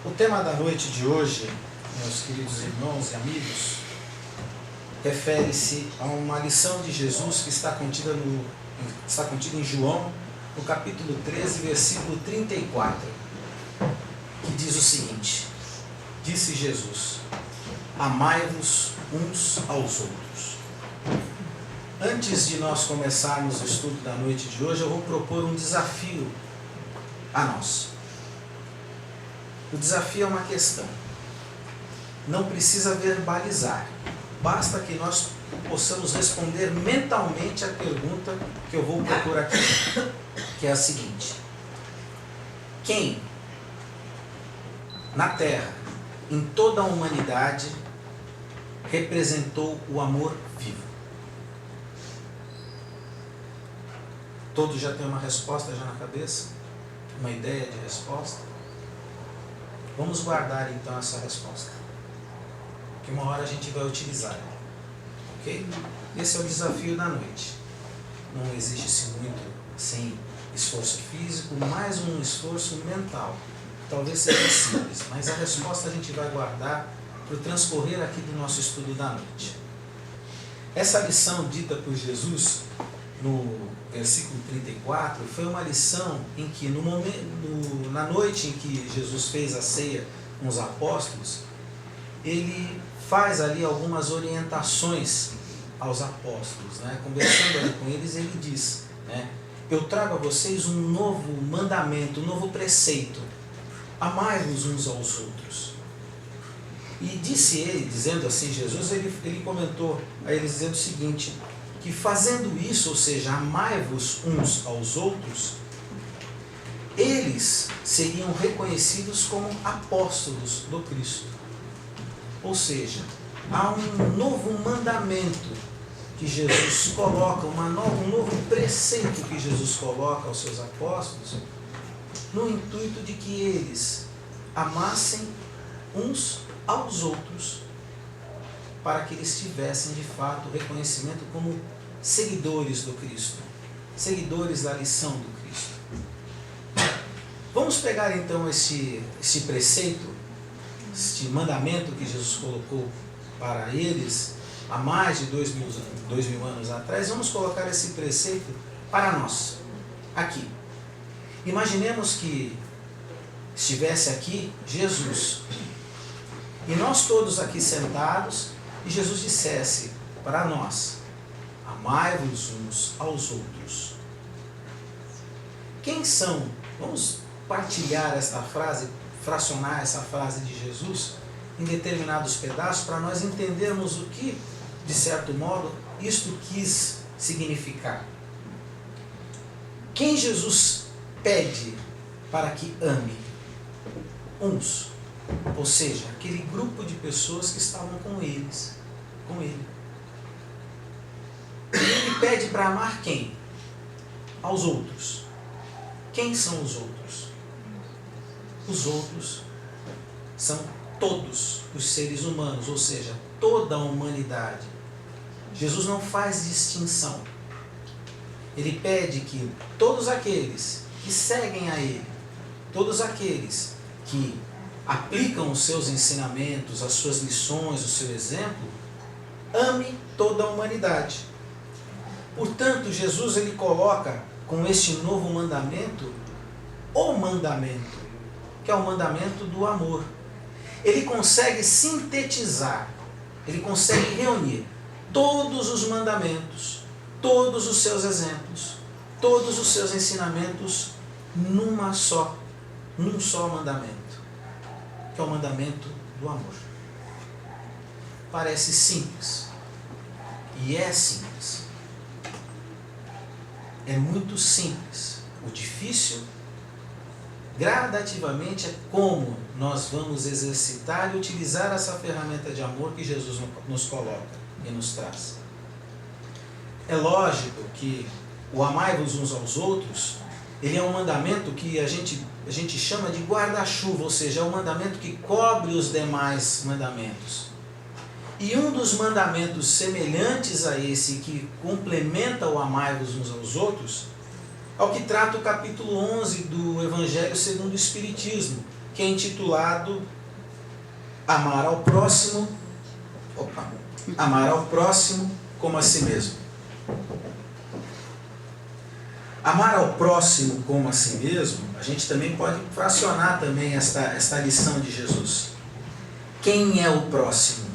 O tema da noite de hoje, meus queridos irmãos e amigos, refere-se a uma lição de Jesus que está contida em João, no capítulo 13, versículo 34, que diz o seguinte: disse Jesus: amai-vos uns aos outros. Antes de nós começarmos o estudo da noite de hoje, eu vou propor um desafio a nós. O desafio é uma questão. Não precisa verbalizar. Basta que nós possamos responder mentalmente a pergunta que eu vou propor aqui, que é a seguinte: quem na Terra, em toda a humanidade, representou o amor vivo? Todos já têm uma resposta já na cabeça? Uma ideia de resposta? Vamos guardar então essa resposta, que uma hora a gente vai utilizar, ok? Esse é o desafio da noite. Não exige-se muito sem esforço físico, mais um esforço mental. Talvez seja simples, mas a resposta a gente vai guardar para o transcorrer aqui do nosso estudo da noite. Essa lição dita por Jesus no versículo 34 foi uma lição em que na noite em que Jesus fez a ceia com os apóstolos, ele faz ali algumas orientações aos apóstolos, né? Conversando ali com eles, ele diz, né? Eu trago a vocês um novo mandamento, um novo preceito: amai-vos uns aos outros. E disse ele, dizendo assim, Jesus, ele comentou a eles dizendo o seguinte, que fazendo isso, ou seja, amai-vos uns aos outros, eles seriam reconhecidos como apóstolos do Cristo. Ou seja, há um novo mandamento que Jesus coloca, um novo preceito que Jesus coloca aos seus apóstolos, no intuito de que eles amassem uns aos outros, para que eles tivessem de fato reconhecimento como seguidores do Cristo, seguidores da lição do Cristo. Vamos pegar então esse preceito, este mandamento que Jesus colocou para eles há mais de 2000 anos atrás. Vamos colocar esse preceito para nós, aqui. Imaginemos que estivesse aqui Jesus, e nós todos aqui sentados, e Jesus dissesse para nós: amai-vos uns aos outros. Quem são? Vamos partilhar esta frase, fracionar essa frase de Jesus em determinados pedaços, para nós entendermos o que, de certo modo, isto quis significar. Quem Jesus pede para que ame? Uns. Ou seja, aquele grupo de pessoas que estavam com ele. Ele pede para amar quem? Aos outros. Quem são os outros? Os outros são todos os seres humanos, ou seja, toda a humanidade. Jesus não faz distinção. Ele pede que todos aqueles que seguem a Ele, todos aqueles que aplicam os seus ensinamentos, as suas lições, o seu exemplo, ame toda a humanidade. Portanto, Jesus ele coloca com este novo mandamento o mandamento, que é o mandamento do amor. Ele consegue sintetizar, ele consegue reunir todos os mandamentos, todos os seus exemplos, todos os seus ensinamentos num só mandamento, que é o mandamento do amor. Parece simples, e é simples. É muito simples. O difícil, gradativamente, é como nós vamos exercitar e utilizar essa ferramenta de amor que Jesus nos coloca e nos traz. É lógico que o amai-vos uns aos outros, ele é um mandamento que a gente chama de guarda-chuva, ou seja, é um mandamento que cobre os demais mandamentos. E um dos mandamentos semelhantes a esse, que complementa o amai-vos uns aos outros, é o que trata o capítulo 11 do Evangelho segundo o Espiritismo, que é intitulado Amar ao Próximo, Amar ao Próximo como a si mesmo. Amar ao próximo como a si mesmo, a gente também pode fracionar também esta lição de Jesus. Quem é o próximo?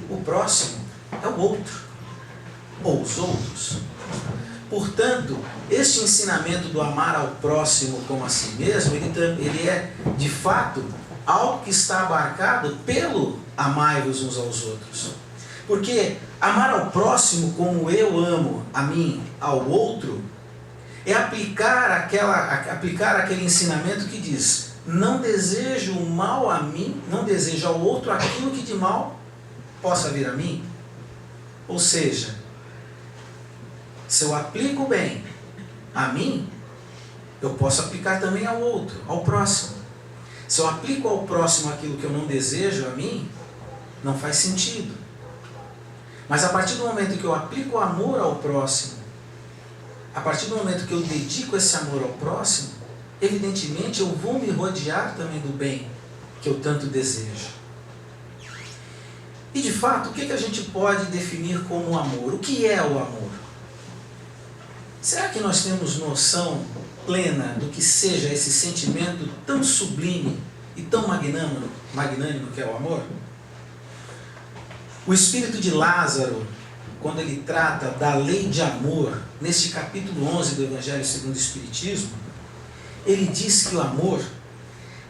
O próximo é o outro, ou os outros. Portanto, este ensinamento do amar ao próximo como a si mesmo, ele é, de fato, algo que está abarcado pelo amai-vos uns aos outros. Porque amar ao próximo como eu amo a mim, ao outro, é aplicar aquele ensinamento que diz: não desejo o mal a mim, não desejo ao outro aquilo que de mal possa vir a mim. Ou seja, se eu aplico bem a mim, eu posso aplicar também ao outro, ao próximo. Se eu aplico ao próximo aquilo que eu não desejo a mim, não faz sentido. Mas a partir do momento que eu aplico o amor ao próximo, a partir do momento que eu dedico esse amor ao próximo, evidentemente eu vou me rodear também do bem que eu tanto desejo. E de fato, o que a gente pode definir como amor? O que é o amor? Será que nós temos noção plena do que seja esse sentimento tão sublime e tão magnânimo que é o amor? O espírito de Lázaro, quando ele trata da lei de amor, neste capítulo 11 do Evangelho segundo o Espiritismo, ele diz que o amor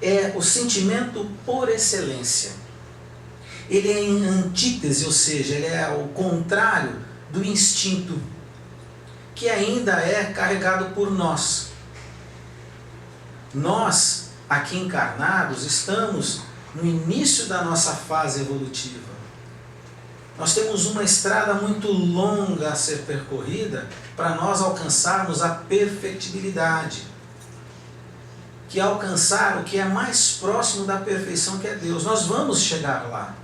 é o sentimento por excelência. Ele é em antítese, ou seja, ele é o contrário do instinto, que ainda é carregado por nós. Nós, aqui encarnados, estamos no início da nossa fase evolutiva. Nós temos uma estrada muito longa a ser percorrida para nós alcançarmos a perfectibilidade, que é alcançar o que é mais próximo da perfeição, que é Deus. Nós vamos chegar lá.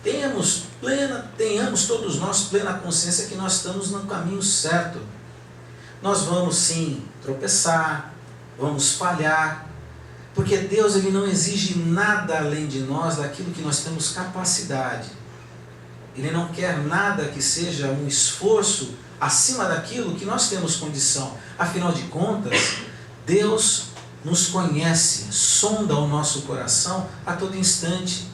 Tenhamos todos nós plena consciência que nós estamos no caminho certo. Nós vamos sim tropeçar, vamos falhar, porque Deus ele não exige nada além de nós daquilo que nós temos capacidade. Ele não quer nada que seja um esforço acima daquilo que nós temos condição. Afinal de contas, Deus nos conhece, sonda o nosso coração a todo instante.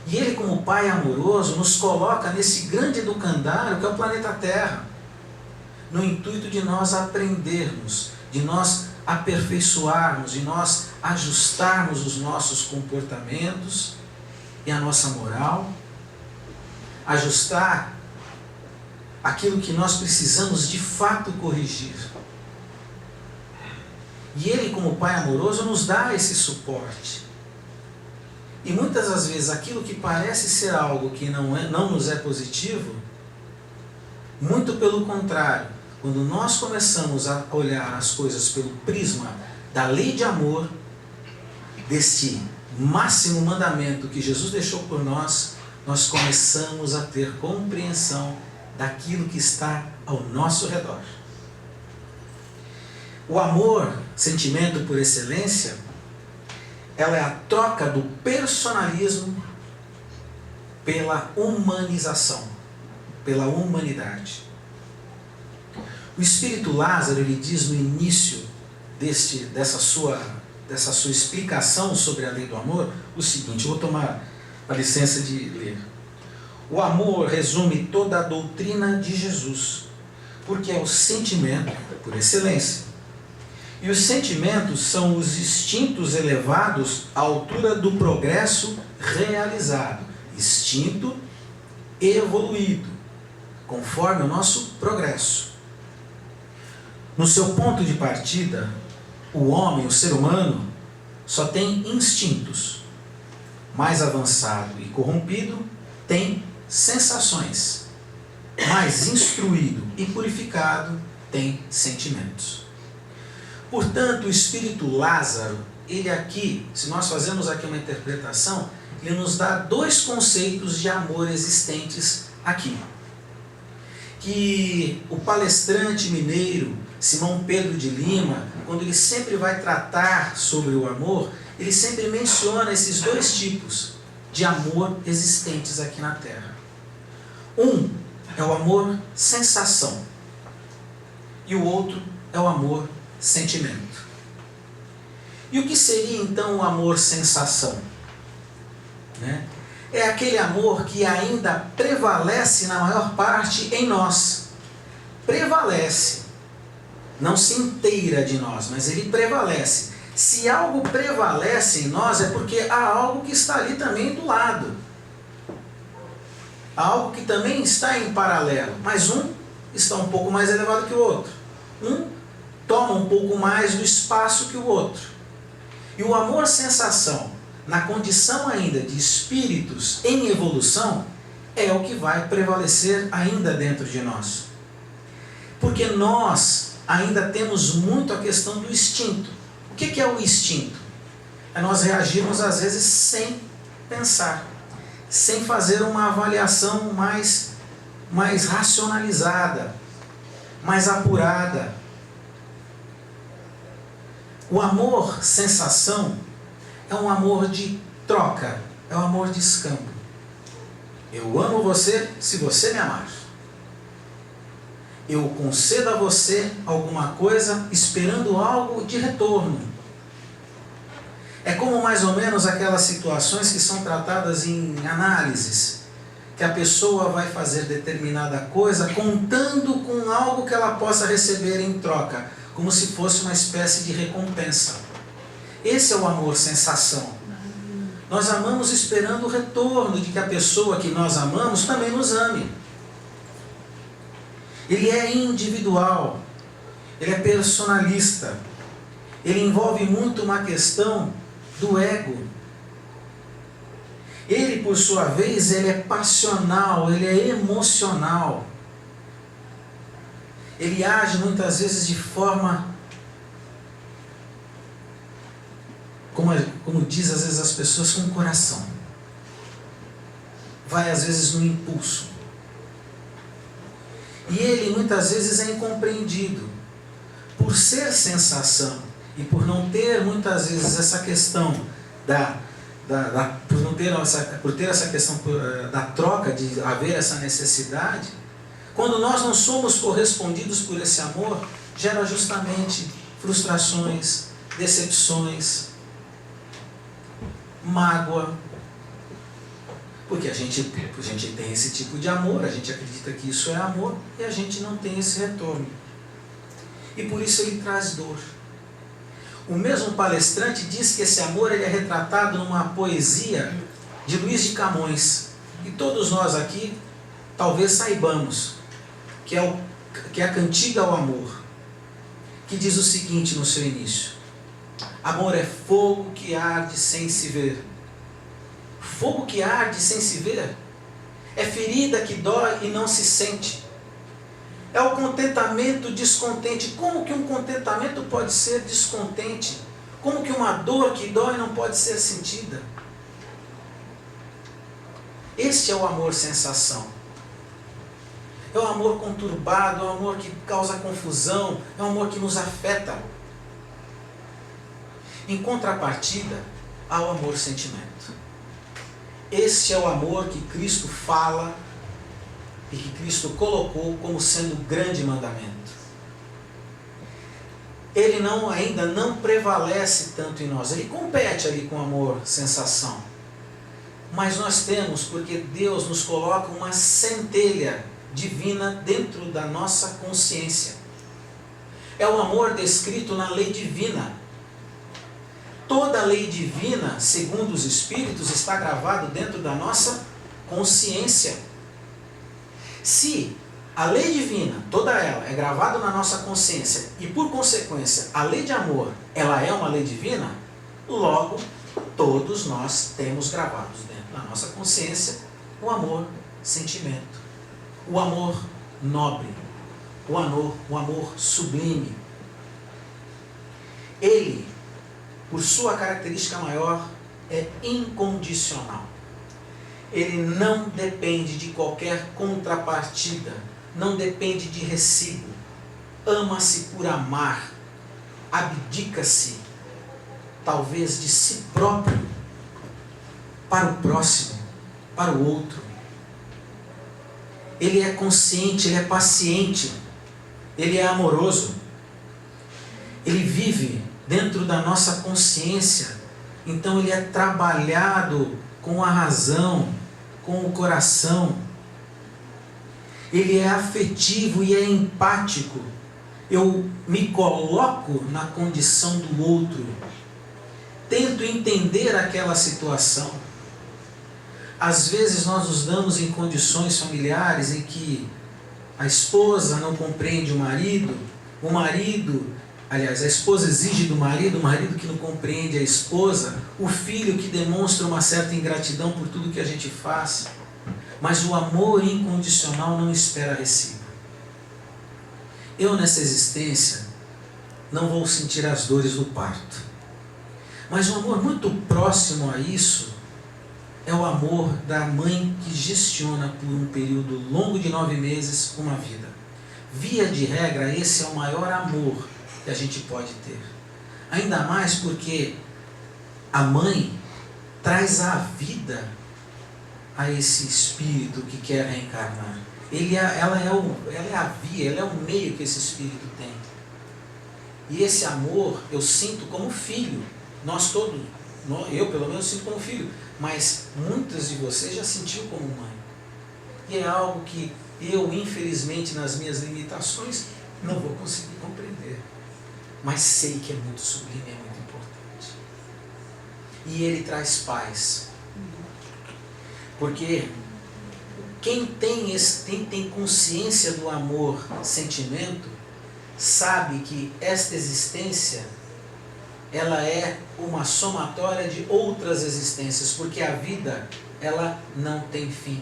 E Ele, como Pai amoroso, nos coloca nesse grande educandário que é o planeta Terra, no intuito de nós aprendermos, de nós aperfeiçoarmos, de nós ajustarmos os nossos comportamentos e a nossa moral, ajustar aquilo que nós precisamos de fato corrigir. E Ele, como Pai amoroso, nos dá esse suporte. E muitas das vezes aquilo que parece ser algo que não nos é positivo, muito pelo contrário, quando nós começamos a olhar as coisas pelo prisma da lei de amor, deste máximo mandamento que Jesus deixou por nós, nós começamos a ter compreensão daquilo que está ao nosso redor. O amor, sentimento por excelência, ela é a troca do personalismo pela humanização, pela humanidade. O Espírito Lázaro, ele diz no início dessa sua explicação sobre a lei do amor, o seguinte, eu vou tomar a licença de ler. O amor resume toda a doutrina de Jesus, porque é o sentimento por excelência. E os sentimentos são os instintos elevados à altura do progresso realizado. Instinto evoluído, conforme o nosso progresso. No seu ponto de partida, o homem, o ser humano, só tem instintos. Mais avançado e corrompido, tem sensações. Mais instruído e purificado, tem sentimentos. Portanto, o Espírito Lázaro, ele aqui, se nós fazemos aqui uma interpretação, ele nos dá dois conceitos de amor existentes aqui. Que o palestrante mineiro Simão Pedro de Lima, quando ele sempre vai tratar sobre o amor, ele sempre menciona esses dois tipos de amor existentes aqui na Terra. Um é o amor sensação e o outro é o amor sentimento. E o que seria então o amor sensação? É aquele amor que ainda prevalece na maior parte em nós. Prevalece. Não se inteira de nós, mas ele prevalece. Se algo prevalece em nós, é porque há algo que está ali também do lado. Há algo que também está em paralelo, mas um está um pouco mais elevado que o outro. Um toma um pouco mais do espaço que o outro. E o amor-sensação, na condição ainda de espíritos em evolução, é o que vai prevalecer ainda dentro de nós. Porque nós ainda temos muito a questão do instinto. O que é o instinto? É nós reagirmos às vezes sem pensar, sem fazer uma avaliação mais racionalizada, mais apurada. O amor sensação é um amor de troca, é um amor de escambo. Eu amo você se você me amar. Eu concedo a você alguma coisa esperando algo de retorno. É como mais ou menos aquelas situações que são tratadas em análises, que a pessoa vai fazer determinada coisa contando com algo que ela possa receber em troca, como se fosse uma espécie de recompensa. Esse é o amor sensação. Nós amamos esperando o retorno de que a pessoa que nós amamos também nos ame. Ele é individual, ele é personalista, ele envolve muito uma questão do ego. Ele, por sua vez, ele é passional, ele é emocional. Ele age muitas vezes de forma, como diz às vezes as pessoas, com o coração. Vai às vezes no impulso. E ele muitas vezes é incompreendido. Por ser sensação e por não ter muitas vezes essa questão por ter essa questão da troca, de haver essa necessidade, quando nós não somos correspondidos por esse amor, gera justamente frustrações, decepções, mágoa. Porque a gente tem esse tipo de amor, a gente acredita que isso é amor e a gente não tem esse retorno. E por isso ele traz dor. O mesmo palestrante diz que esse amor ele é retratado numa poesia de Luís de Camões. E todos nós aqui talvez saibamos que é a Cantiga ao Amor, que diz o seguinte no seu início: amor é fogo que arde sem se ver. Fogo que arde sem se ver. É ferida que dói e não se sente. É o contentamento descontente. Como que um contentamento pode ser descontente? Como que uma dor que dói não pode ser sentida? Este é o amor sensação. É o amor conturbado, é o amor que causa confusão, é o amor que nos afeta. Em contrapartida, há o amor sentimento. Este é o amor que Cristo fala e que Cristo colocou como sendo o grande mandamento. Ele ainda não prevalece tanto em nós, ele compete ali com o amor sensação. Mas nós temos, porque Deus nos coloca uma centelha divina dentro da nossa consciência. É o amor descrito na lei divina. Toda a lei divina, segundo os Espíritos, está gravado dentro da nossa consciência. Se a lei divina, toda ela, é gravada na nossa consciência e, por consequência, a lei de amor, ela é uma lei divina, logo, todos nós temos gravados dentro da nossa consciência o amor, sentimento, o amor nobre, o amor sublime. Ele, por sua característica maior, é incondicional. Ele não depende de qualquer contrapartida, não depende de recibo. ama-se por amar, abdica-se, talvez, de si próprio, para o próximo, para o outro. Ele é consciente, ele é paciente, ele é amoroso. Ele vive dentro da nossa consciência, então ele é trabalhado com a razão, com o coração. Ele é afetivo e é empático. Eu me coloco na condição do outro, tento entender aquela situação. Às vezes nós nos damos em condições familiares em que a esposa não compreende o marido, a esposa exige do marido, o marido que não compreende a esposa, o filho que demonstra uma certa ingratidão por tudo que a gente faz. Mas o amor incondicional não espera recíproco. Eu, nessa existência, não vou sentir as dores do parto. Mas um amor muito próximo a isso é o amor da mãe que gestiona por um período longo de 9 meses uma vida. Via de regra, esse é o maior amor que a gente pode ter. Ainda mais porque a mãe traz a vida a esse espírito que quer reencarnar. Ela é a via, ela é o meio que esse espírito tem. E esse amor eu sinto como filho. Nós todos, eu pelo menos sinto como filho, mas muitas de vocês já sentiu como mãe. E é algo que eu, infelizmente, nas minhas limitações, não vou conseguir compreender. Mas sei que é muito sublime, é muito importante. E ele traz paz. Porque quem tem consciência do amor, sentimento, sabe que esta existência, ela é uma somatória de outras existências, porque a vida, ela não tem fim.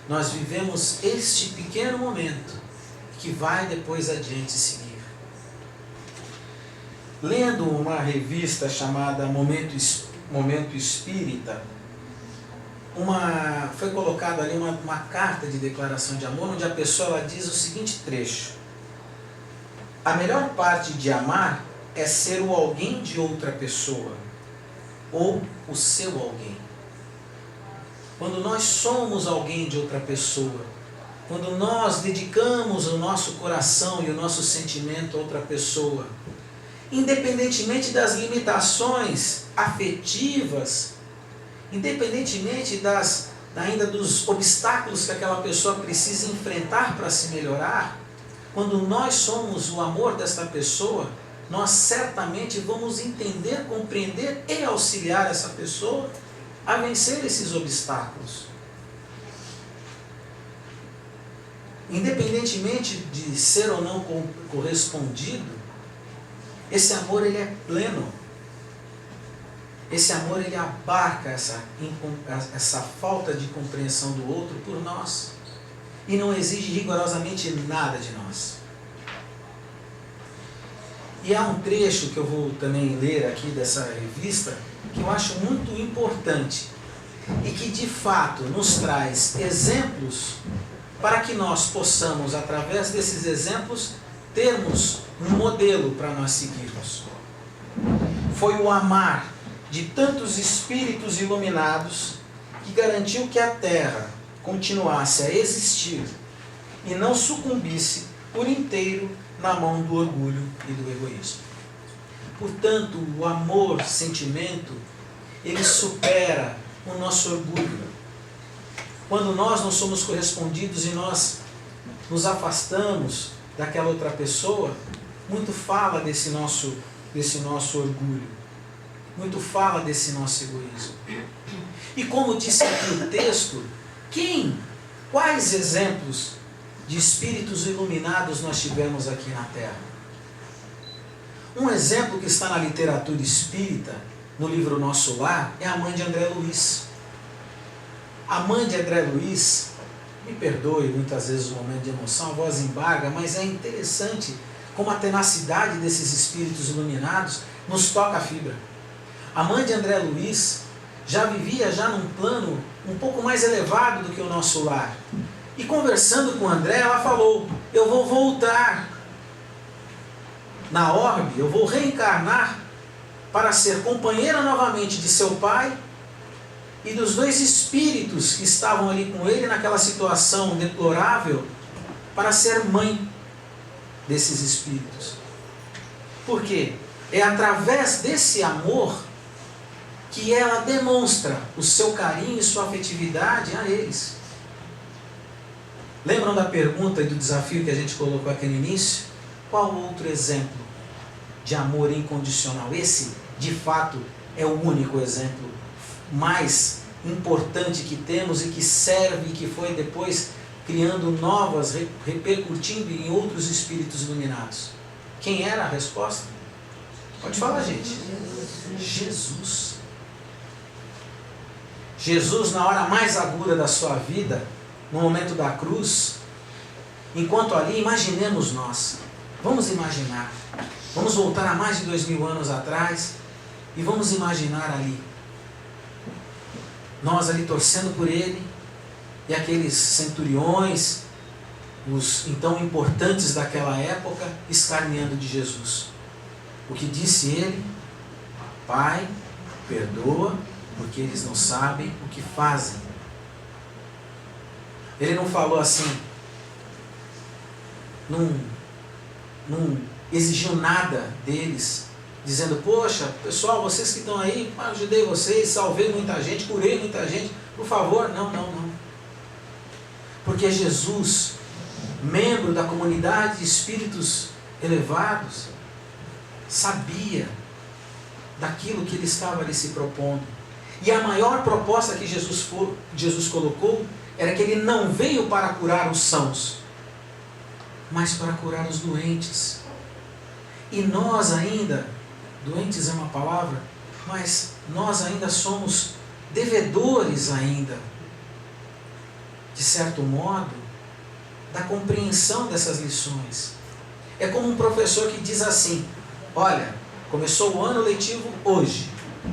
Nós vivemos este pequeno momento, que vai depois adiante seguir. Lendo uma revista chamada Momento Espírita, foi colocado ali uma carta de declaração de amor, onde a pessoa ela diz o seguinte trecho: a melhor parte de amar é ser o alguém de outra pessoa, ou o seu alguém. Quando nós somos alguém de outra pessoa, quando nós dedicamos o nosso coração e o nosso sentimento a outra pessoa, independentemente das limitações afetivas, independentemente ainda dos obstáculos que aquela pessoa precisa enfrentar para se melhorar, quando nós somos o amor desta pessoa, nós certamente vamos entender, compreender e auxiliar essa pessoa a vencer esses obstáculos. Independentemente de ser ou não correspondido, esse amor ele é pleno. Esse amor ele abarca essa falta de compreensão do outro por nós e não exige rigorosamente nada de nós. E há um trecho que eu vou também ler aqui dessa revista que eu acho muito importante e que de fato nos traz exemplos para que nós possamos, através desses exemplos, termos um modelo para nós seguirmos. Foi o amar de tantos espíritos iluminados que garantiu que a Terra continuasse a existir e não sucumbisse por inteiro na mão do orgulho e do egoísmo. Portanto, o amor, sentimento, ele supera o nosso orgulho. Quando nós não somos correspondidos e nós nos afastamos daquela outra pessoa, muito fala desse nosso orgulho, muito fala desse nosso egoísmo. E como disse aqui o texto, quais exemplos de espíritos iluminados nós tivemos aqui na Terra? Um exemplo que está na literatura espírita, no livro Nosso Lar, é a mãe de André Luiz. A mãe de André Luiz, me perdoe muitas vezes o momento de emoção, a voz embarga, mas é interessante como a tenacidade desses espíritos iluminados nos toca a fibra. A mãe de André Luiz já vivia num plano um pouco mais elevado do que o Nosso Lar. E conversando com André, ela falou: eu vou voltar na orbe, eu vou reencarnar para ser companheira novamente de seu pai e dos dois espíritos que estavam ali com ele naquela situação deplorável, para ser mãe desses espíritos. Por quê? É através desse amor que ela demonstra o seu carinho e sua afetividade a eles. Lembram da pergunta e do desafio que a gente colocou aqui no início? Qual outro exemplo de amor incondicional? Esse, de fato, é o único exemplo mais importante que temos e que serve e que foi depois criando novas, repercutindo em outros espíritos iluminados. Quem era a resposta? Pode falar, gente. Jesus. Jesus, na hora mais aguda da sua vida, no momento da cruz, enquanto ali, imaginemos nós. Vamos imaginar. Vamos voltar a mais de 2000 anos atrás e vamos imaginar ali. Nós ali torcendo por ele e aqueles centuriões, os então importantes daquela época, escarneando de Jesus. O que disse ele? Pai, perdoa, porque eles não sabem o que fazem. Ele não falou assim, não exigiu nada deles, dizendo, poxa, pessoal, vocês que estão aí, ajudei vocês, salvei muita gente, curei muita gente, por favor. Não. Porque Jesus, membro da comunidade de espíritos elevados, sabia daquilo que ele estava ali se propondo. E a maior proposta que Jesus colocou era que ele não veio para curar os sãos, mas para curar os doentes. E nós ainda, doentes é uma palavra, mas nós ainda somos devedores ainda, de certo modo, da compreensão dessas lições. É como um professor que diz assim, olha, começou o ano letivo hoje,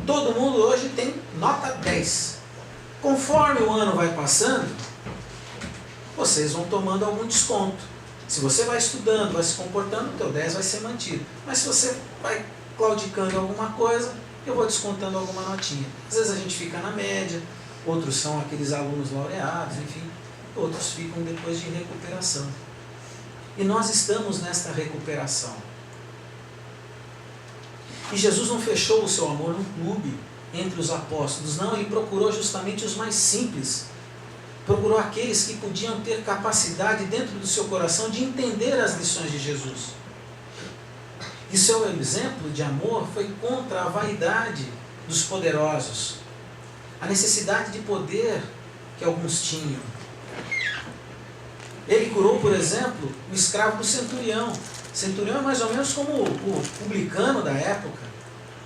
todo mundo hoje tem nota 10. Conforme o ano vai passando, vocês vão tomando algum desconto. Se você vai estudando, vai se comportando, o teu 10 vai ser mantido. Mas se você vai claudicando alguma coisa, eu vou descontando alguma notinha. Às vezes a gente fica na média, outros são aqueles alunos laureados, enfim, outros ficam depois de recuperação. E nós estamos nesta recuperação. E Jesus não fechou o seu amor num clube entre os apóstolos, não, ele procurou justamente os mais simples. Procurou aqueles que podiam ter capacidade dentro do seu coração de entender as lições de Jesus. E seu exemplo de amor foi contra a vaidade dos poderosos, a necessidade de poder que alguns tinham. Ele curou, por exemplo, o escravo do centurião. O centurião é mais ou menos como o publicano da época.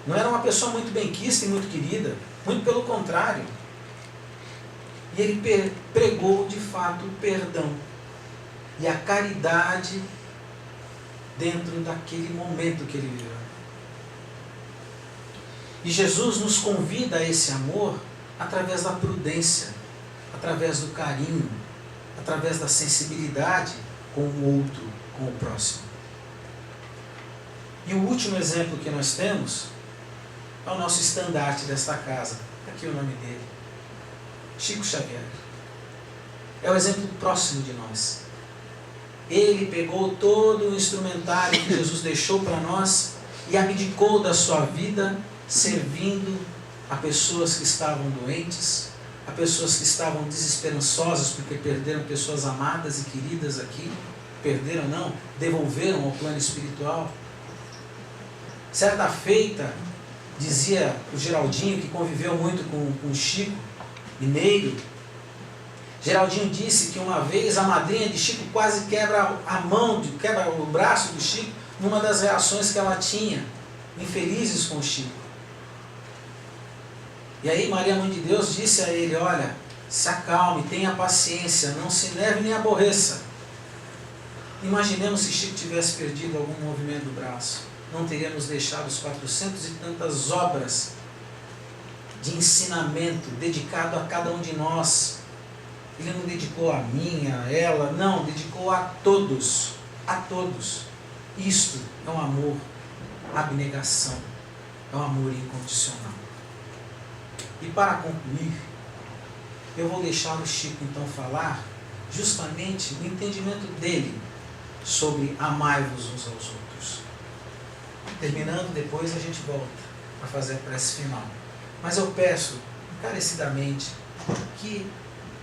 Não era uma pessoa muito benquista e muito querida, muito pelo contrário. E ele pregou de fato o perdão e a caridade dentro daquele momento que ele viveu. E Jesus nos convida a esse amor através da prudência, através do carinho, através da sensibilidade com o outro, com o próximo. E o último exemplo que nós temos é o nosso estandarte desta casa. Aqui o nome dele. Chico Xavier. É o exemplo próximo de nós. Ele pegou todo o instrumentário que Jesus deixou para nós e abdicou da sua vida servindo a pessoas que estavam doentes, a pessoas que estavam desesperançosas porque perderam pessoas amadas e queridas aqui. Perderam não, devolveram ao plano espiritual. Certa feita, dizia o Geraldinho, que conviveu muito com o Chico Mineiro, Geraldinho disse que uma vez a madrinha de Chico quase quebra a mão, quebra o braço do Chico, numa das reações que ela tinha, infelizes com o Chico. E aí Maria Mãe de Deus disse a ele, olha, se acalme, tenha paciência, não se neve nem aborreça. Imaginemos se Chico tivesse perdido algum movimento do braço. Não teríamos deixado os 400 e tantas obras de ensinamento dedicado a cada um de nós. Ele não dedicou a mim, a ela, não, dedicou a todos, Isto é um amor, abnegação, é um amor incondicional. E para concluir, eu vou deixar o Chico então falar justamente o entendimento dele sobre amai-vos uns aos outros. Terminando, depois a gente volta a fazer a prece final. Mas eu peço encarecidamente que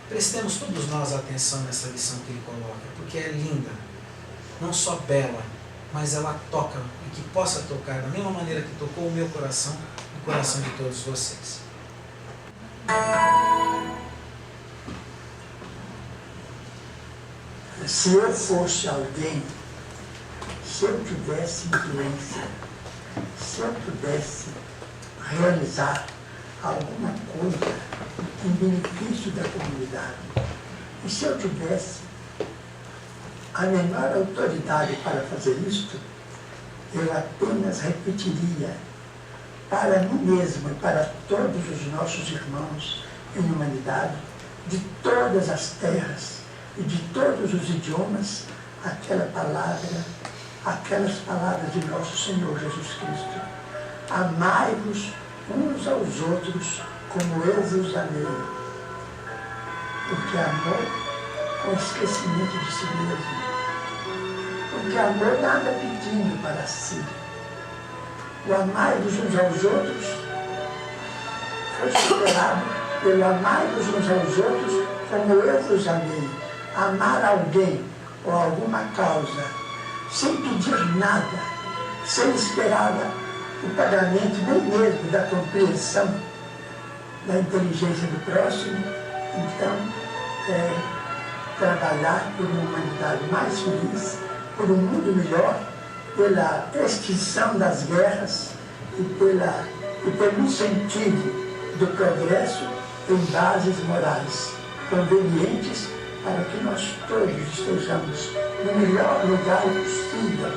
prestemos todos nós atenção nessa lição que ele coloca, porque é linda, não só bela, mas ela toca, e que possa tocar da mesma maneira que tocou o meu coração, o coração de todos vocês. Se eu fosse alguém, se eu tivesse influência, se eu pudesse realizar alguma coisa em benefício da comunidade, e se eu tivesse a menor autoridade para fazer isto, eu apenas repetiria para mim mesmo e para todos os nossos irmãos em humanidade, de todas as terras e de todos os idiomas, aquelas palavras de nosso Senhor Jesus Cristo. Amai-vos uns aos outros como eu vos amei. Porque amor com esquecimento de si mesmo. Porque amor nada pedindo para si. O amai-vos uns aos outros foi superado pelo amai-vos uns aos outros como eu vos amei. Amar alguém ou alguma causa sem pedir nada, sem esperar o pagamento nem mesmo da compreensão da inteligência do próximo, então trabalhar por uma humanidade mais feliz, por um mundo melhor, pela extinção das guerras e pelo incentivo do progresso em bases morais convenientes para que nós todos estejamos no melhor lugar possível,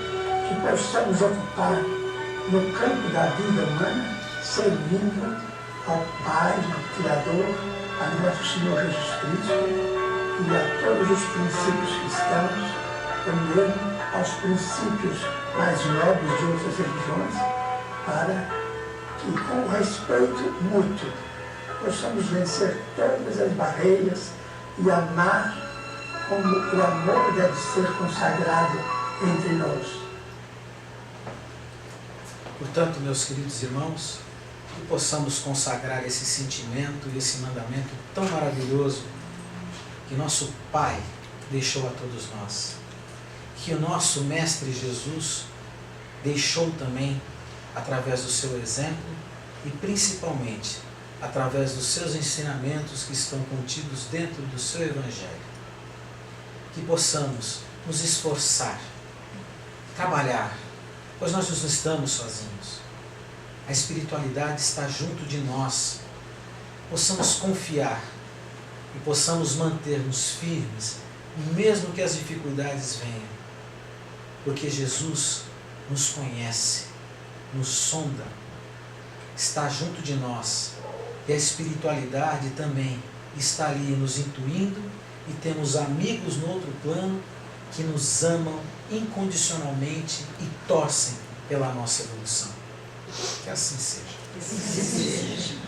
que possamos ocupar no campo da vida humana, servindo ao Pai, ao Criador, a nosso Senhor Jesus Cristo e a todos os princípios cristãos, também aos princípios mais nobres de outras religiões, para que, com respeito mútuo, possamos vencer todas as barreiras e amar como o amor deve ser consagrado entre nós. Portanto, meus queridos irmãos, que possamos consagrar esse sentimento e esse mandamento tão maravilhoso que nosso Pai deixou a todos nós, que o nosso Mestre Jesus deixou também através do seu exemplo e principalmente através dos seus ensinamentos que estão contidos dentro do seu Evangelho. Que possamos nos esforçar, trabalhar, pois nós não estamos sozinhos. A espiritualidade está junto de nós. Possamos confiar e possamos manter-nos firmes, mesmo que as dificuldades venham, porque Jesus nos conhece, nos sonda, está junto de nós, e a espiritualidade também está ali nos intuindo, e temos amigos no outro plano que nos amam incondicionalmente e torcem pela nossa evolução. Que assim seja. Que assim seja.